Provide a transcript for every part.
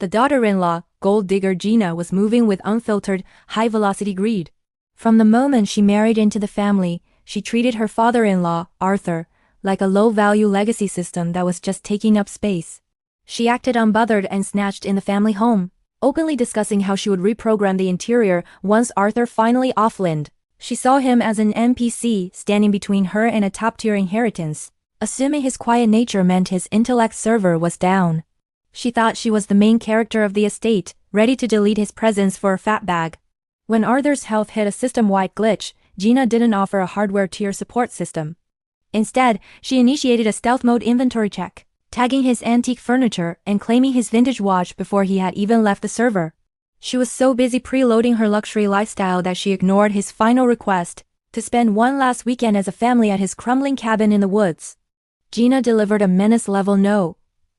The daughter-in-law, gold digger Gina, was moving with unfiltered, high-velocity greed. From the moment she married into the family, she treated her father-in-law, Arthur, like a low-value legacy system that was just taking up space. She acted unbothered and snatched in the family home, openly discussing how she would reprogram the interior once Arthur finally offlined. She saw him as an NPC standing between her and a top-tier inheritance, assuming his quiet nature meant his intellect server was down. She thought she was the main character of the estate, ready to delete his presence for a fat bag. When Arthur's health hit a system-wide glitch, Gina didn't offer a hardware tier support system. Instead, she initiated a stealth mode inventory check, tagging his antique furniture and claiming his vintage watch before he had even left the server. She was so busy preloading her luxury lifestyle that she ignored his final request to spend one last weekend as a family at his crumbling cabin in the woods. Gina delivered a menace-level no,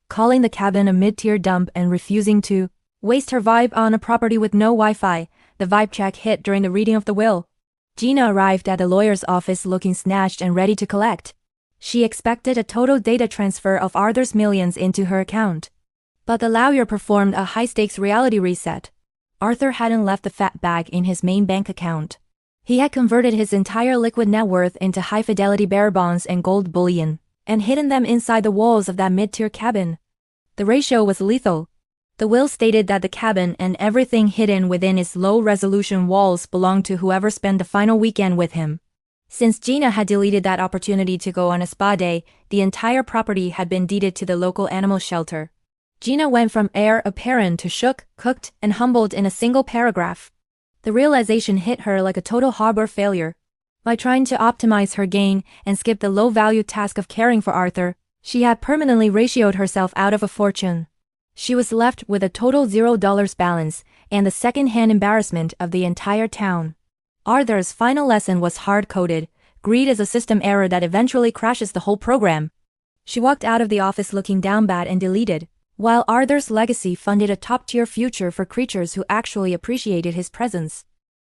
calling the cabin a mid-tier dump and refusing to waste her vibe on a property with no Wi-Fi. The vibe check hit during the reading of the will. Gina arrived at the lawyer's office looking snatched and ready to collect. She expected a total data transfer of Arthur's millions into her account. But the lawyer performed a high-stakes reality reset. Arthur hadn't left the fat bag in his main bank account. He had converted his entire liquid net worth into high-fidelity bearer bonds and gold bullion, and hidden them inside the walls of that mid-tier cabin. The ratio was lethal. The will stated that the cabin and everything hidden within its low-resolution walls belonged to whoever spent the final weekend with him. Since Gina had deleted that opportunity to go on a spa day, the entire property had been deeded to the local animal shelter. Gina went from heir apparent to shook, cooked, and humbled in a single paragraph. The realization hit her like a total harbor failure. By trying to optimize her gain and skip the low-value task of caring for Arthur, she had permanently ratioed herself out of a fortune. She was left with a total $0 balance and the second-hand embarrassment of the entire town. Arthur's final lesson was hard-coded: greed is a system error that eventually crashes the whole program. She walked out of the office looking down bad and deleted, while Arthur's legacy funded a top-tier future for creatures who actually appreciated his presence.